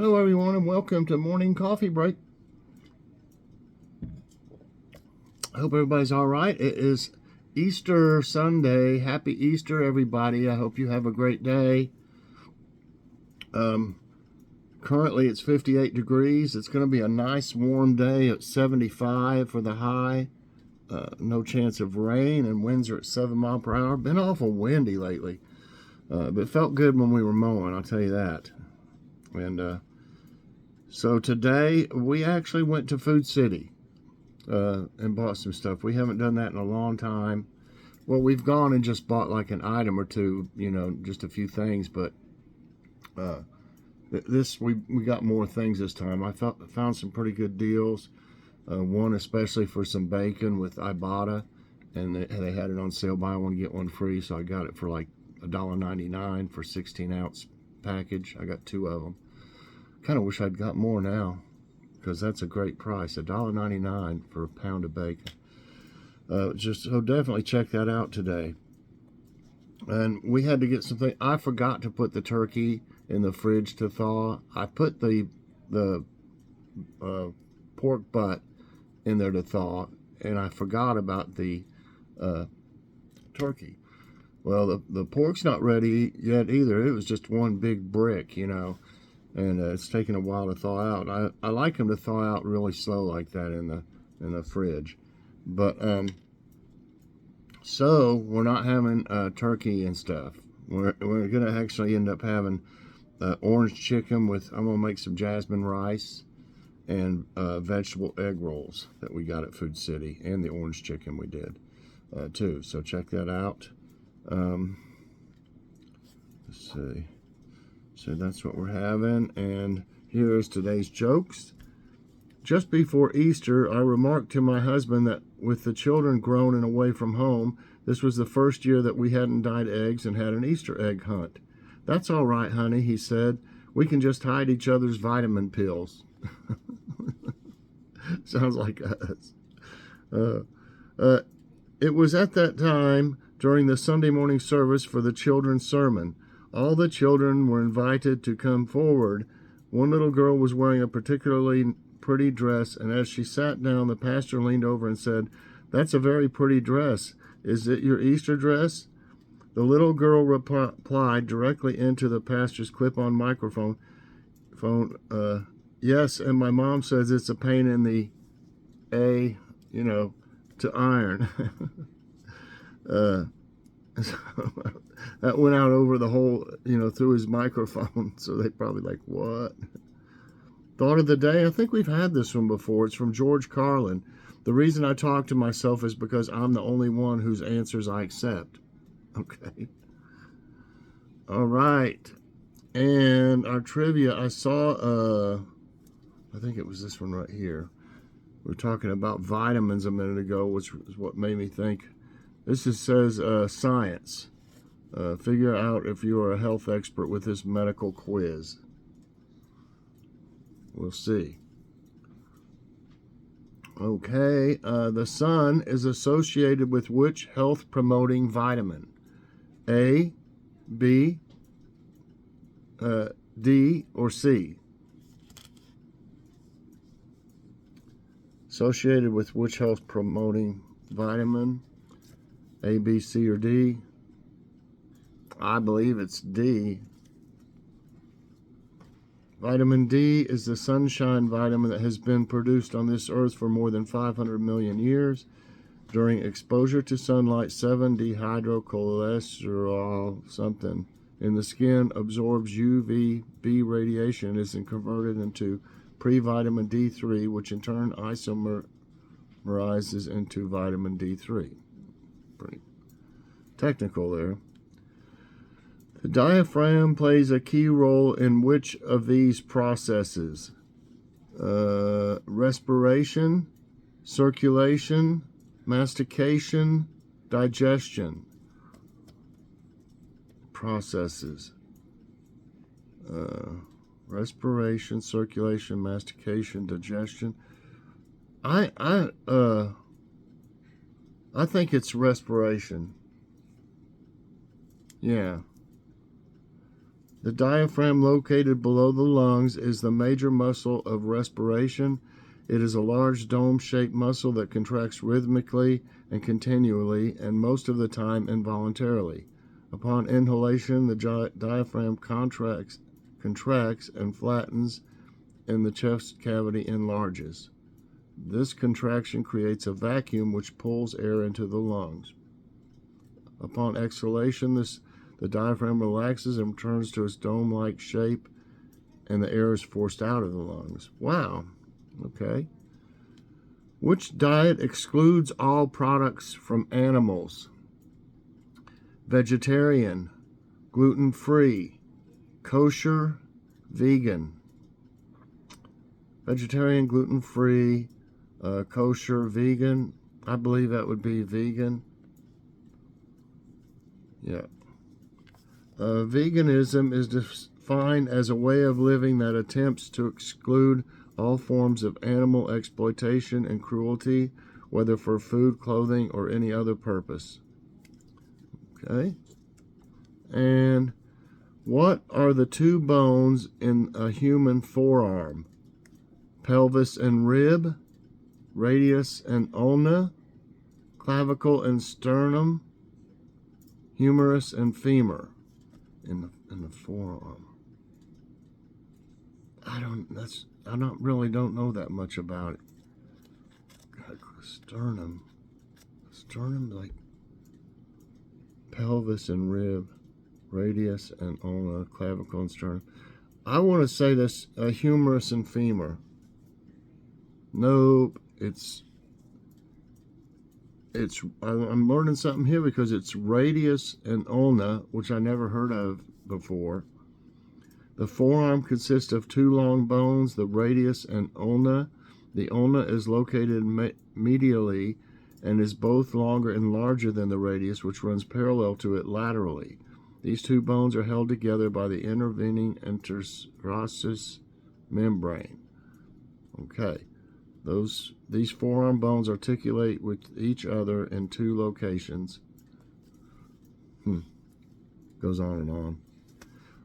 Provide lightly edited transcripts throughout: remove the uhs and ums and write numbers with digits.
Hello, everyone, and welcome to Morning Coffee Break. I hope everybody's all right. It is Easter Sunday. Happy Easter, everybody. I hope you have a great day. Currently, it's 58 degrees. It's going to be a nice warm day at 75 for the high. No chance of rain, and winds are at 7 miles per hour. Been awful windy lately, but it felt good when we were mowing, I'll tell you that. And so today, we actually went to Food City and bought some stuff. We haven't done that in a long time. Well, we've gone and just bought like an item or two, just a few things, but we got more things this time. I found some pretty good deals. One especially for some bacon with Ibotta, and they had it on sale, buy one get one free. So I got it for like $1.99 for 16-ounce package. I got 2 of them. Kind of wish I'd got more now, because that's a great price, $1.99 for a pound of bacon. So definitely check that out today. And we had to get something. I forgot to put the turkey in the fridge to thaw. I put the pork butt in there to thaw, and I forgot about the turkey. Well, the pork's not ready yet either. It was just one big brick, and it's taking a while to thaw out. I like them to thaw out really slow like that in the fridge. But so we're not having turkey and stuff. We're gonna actually end up having orange chicken with. I'm gonna make some jasmine rice and vegetable egg rolls that we got at Food City, and the orange chicken we did too. So check that out. Let's see. So that's what we're having, and here's today's jokes. Just before Easter, I remarked to my husband that with the children grown and away from home, this was the first year that we hadn't dyed eggs and had an Easter egg hunt. That's all right, honey, he said. We can just hide each other's vitamin pills. Sounds like us. It was at that time during the Sunday morning service for the children's sermon. All the children were invited to come forward. One little girl was wearing a particularly pretty dress, and as she sat down, the pastor leaned over and said, "That's a very pretty dress. Is it your Easter dress?" The little girl replied directly into the pastor's clip-on microphone, "Yes, and my mom says it's a pain in the to iron." So that went out over the whole, through his microphone. So they probably like, what? Thought of the day. I think we've had this one before. It's from George Carlin. The reason I talk to myself is because I'm the only one whose answers I accept. Okay. All right. And our trivia, I saw, I think it was this one right here. We were talking about vitamins a minute ago, which is what made me think. This says science. Figure out if you are a health expert with this medical quiz. We'll see. Okay, the sun is associated with which health-promoting vitamin? A, B, D, or C? Associated with which health-promoting vitamin? A, B, C, or D? I believe it's D. Vitamin D is the sunshine vitamin that has been produced on this earth for more than 500 million years. During exposure to sunlight, 7-dehydrocholesterol something in the skin absorbs UVB radiation and is converted into pre-vitamin D3, which in turn isomerizes into vitamin D3. Pretty technical there. The diaphragm plays a key role in which of these processes? Respiration, circulation, mastication, digestion. Processes. Respiration, circulation, mastication, digestion. I think it's respiration. Yeah. The diaphragm, located below the lungs, is the major muscle of respiration. It is a large dome-shaped muscle that contracts rhythmically and continually, and most of the time involuntarily. Upon inhalation, the diaphragm contracts and flattens, and the chest cavity enlarges. This contraction creates a vacuum which pulls air into the lungs. Upon exhalation, the diaphragm relaxes and returns to its dome-like shape, and the air is forced out of the lungs. Wow. Okay. Which diet excludes all products from animals? Vegetarian, gluten-free, kosher, vegan. Vegetarian, gluten-free, kosher, vegan. I believe that would be vegan. Yeah. Veganism is defined as a way of living that attempts to exclude all forms of animal exploitation and cruelty, whether for food, clothing, or any other purpose. Okay. And what are the two bones in a human forearm? Pelvis and rib, radius and ulna, clavicle and sternum, humerus and femur in the forearm. I don't know that much about it. God, sternum, like pelvis and rib, radius and ulna, clavicle and sternum. I want to say this, humerus and femur. Nope, I'm learning something here because it's radius and ulna, which I never heard of before. The forearm consists of two long bones, the radius and ulna. The ulna is located medially and is both longer and larger than the radius, which runs parallel to it laterally. These two bones are held together by the intervening interosseous membrane. Okay. These forearm bones articulate with each other in two locations. Goes on and on.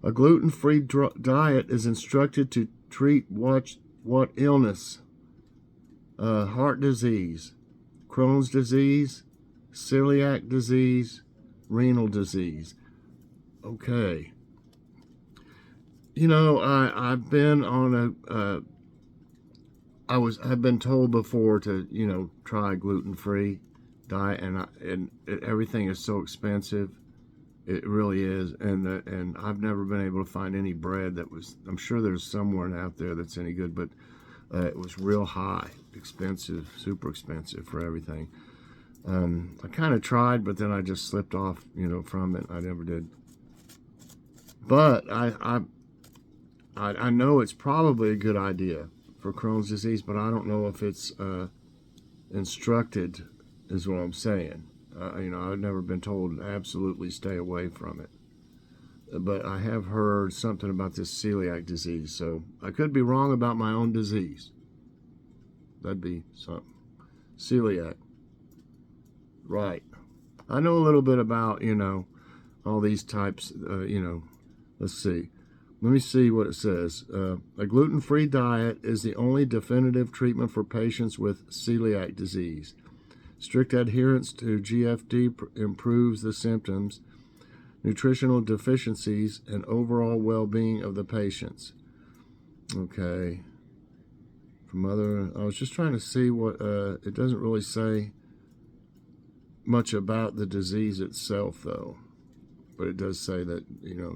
A gluten-free diet is instructed to treat what illness? Heart disease, Crohn's disease, celiac disease, renal disease. Okay. You know, I've been on I've been told before to, try gluten-free diet, and everything is so expensive. It really is, and I've never been able to find any bread that was. I'm sure there's somewhere out there that's any good, but it was real high, expensive, super expensive for everything. I kind of tried, but then I just slipped off, from it. I never did. But I know it's probably a good idea for Crohn's disease, but I don't know if it's instructed, is what I'm saying. I've never been told to absolutely stay away from it. But I have heard something about this celiac disease, so I could be wrong about my own disease. That'd be something. Celiac. Right. I know a little bit about, all these types, let's see. Let me see what it says. A gluten-free diet is the only definitive treatment for patients with celiac disease. Strict adherence to GFD improves the symptoms, nutritional deficiencies, and overall well-being of the patients. Okay. I was just trying to see what, it doesn't really say much about the disease itself, though. But it does say that,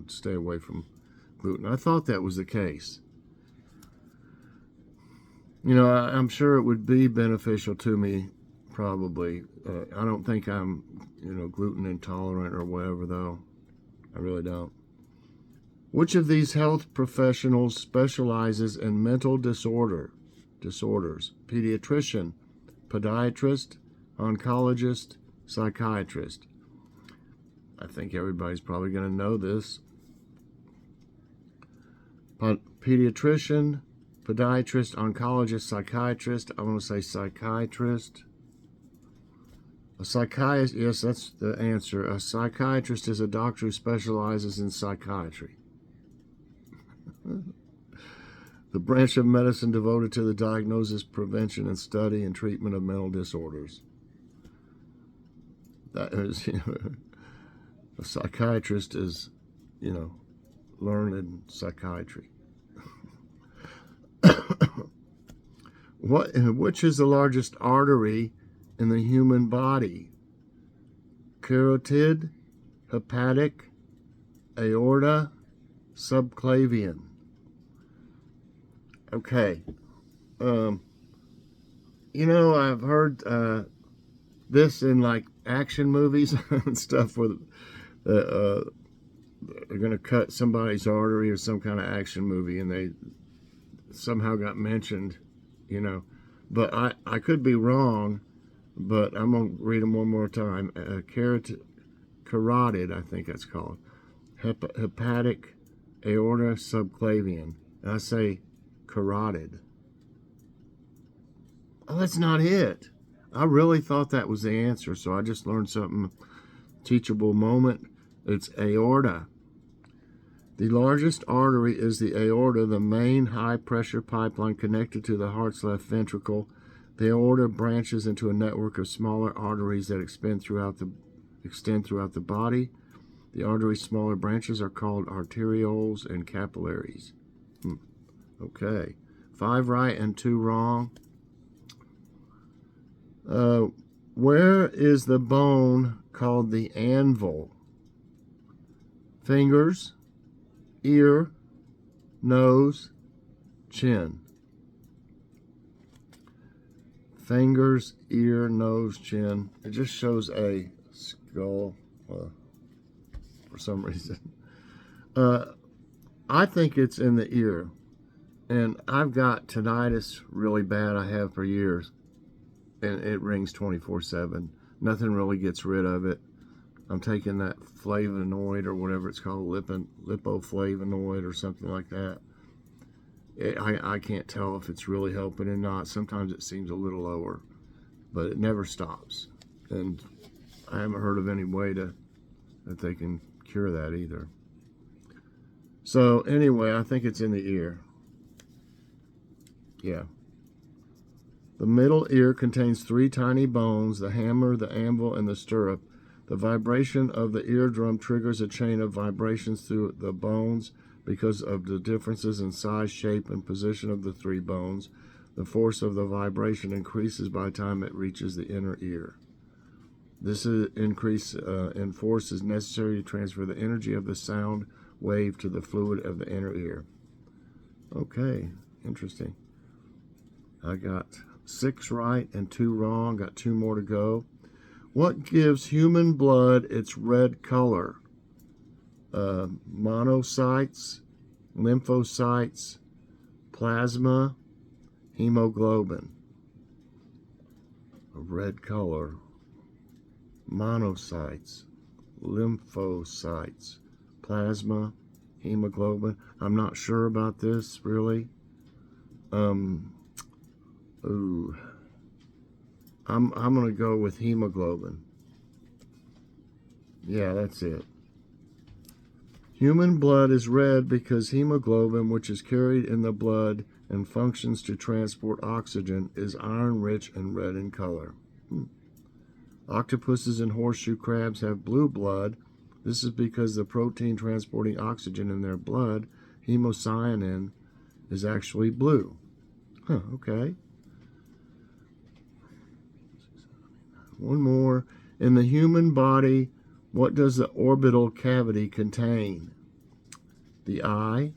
stay away from gluten. I thought that was the case. I'm sure it would be beneficial to me, probably. I don't think I'm, gluten intolerant or whatever, though. I really don't. Which of these health professionals specializes in mental disorders? Pediatrician, podiatrist, oncologist, psychiatrist. I think everybody's probably going to know this. Pediatrician, podiatrist, oncologist, psychiatrist. I want to say psychiatrist. A psychiatrist, yes, that's the answer. A psychiatrist is a doctor who specializes in psychiatry. The branch of medicine devoted to the diagnosis, prevention, and study and treatment of mental disorders. That is, a psychiatrist is, learned in psychiatry. Which is the largest artery in the human body? Carotid, hepatic, aorta, subclavian. Okay. I've heard this in like action movies and stuff where they're going to cut somebody's artery or some kind of action movie, and they somehow got mentioned, But I could be wrong, but I'm going to read them one more time. Carotid, I think that's called. Hepatic, aorta, subclavian. And I say carotid. Oh, that's not it. I really thought that was the answer, so I just learned something. Teachable moment. It's aorta. The largest artery is the aorta, the main high-pressure pipeline connected to the heart's left ventricle. The aorta branches into a network of smaller arteries that extend throughout the body. The artery's smaller branches are called arterioles and capillaries. Okay. 5 right and 2 wrong. Where is the bone called the anvil? Fingers, ear, nose, chin. Fingers, ear, nose, chin. It just shows a skull for some reason. I think it's in the ear. And I've got tinnitus really bad. I have for years. And it rings 24/7. Nothing really gets rid of it. I'm taking that flavonoid or whatever it's called, lipoflavonoid or something like that. I can't tell if it's really helping or not. Sometimes it seems a little lower, but it never stops. And I haven't heard of any way that they can cure that either. So anyway, I think it's in the ear. Yeah. The middle ear contains 3 tiny bones, the hammer, the anvil, and the stirrup. The vibration of the eardrum triggers a chain of vibrations through the bones because of the differences in size, shape, and position of the 3 bones. The force of the vibration increases by the time it reaches the inner ear. This increase in force is necessary to transfer the energy of the sound wave to the fluid of the inner ear. Okay, interesting. I got 6 right and 2 wrong. Got 2 more to go. What gives human blood its red color? Monocytes, lymphocytes, plasma, hemoglobin. A red color. Monocytes, lymphocytes, plasma, hemoglobin. I'm not sure about this really. I'm going to go with hemoglobin. Yeah, that's it. Human blood is red because hemoglobin, which is carried in the blood and functions to transport oxygen, is iron-rich and red in color. Octopuses and horseshoe crabs have blue blood. This is because the protein transporting oxygen in their blood, hemocyanin, is actually blue. Okay. One more. In the human body, what does the orbital cavity contain? The eye,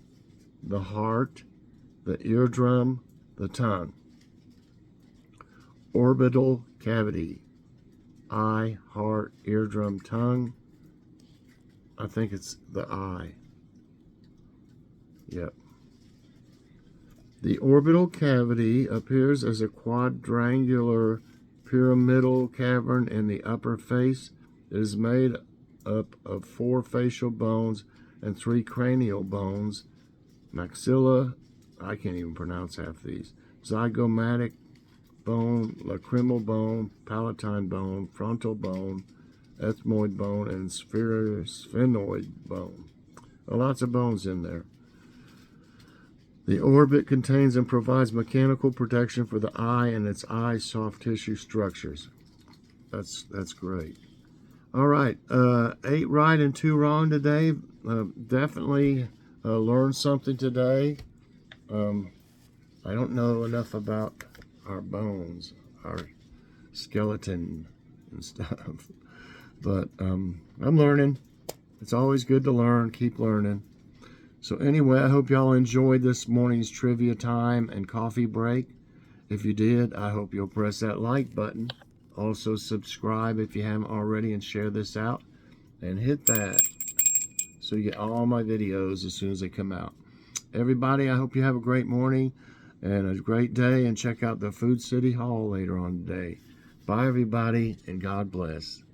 the heart, the eardrum, the tongue. Orbital cavity. Eye, heart, eardrum, tongue. I think it's the eye. Yep. The orbital cavity appears as a quadrangular pyramidal cavern in the upper face. It is made up of 4 facial bones and 3 cranial bones. Maxilla, I can't even pronounce half these. Zygomatic bone, lacrimal bone, palatine bone, frontal bone, ethmoid bone, and sphenoid bone. Lots of bones in there. The orbit contains and provides mechanical protection for the eye and its eye soft tissue structures. That's great. All right, 8 right and 2 wrong today. Definitely learned something today. I don't know enough about our bones, our skeleton and stuff, but I'm learning. It's always good to learn. Keep learning. So anyway, I hope y'all enjoyed this morning's trivia time and coffee break. If you did, I hope you'll press that like button. Also subscribe if you haven't already, and share this out. And hit that so you get all my videos as soon as they come out. Everybody, I hope you have a great morning and a great day. And check out the Food City Hall later on today. Bye, everybody, and God bless.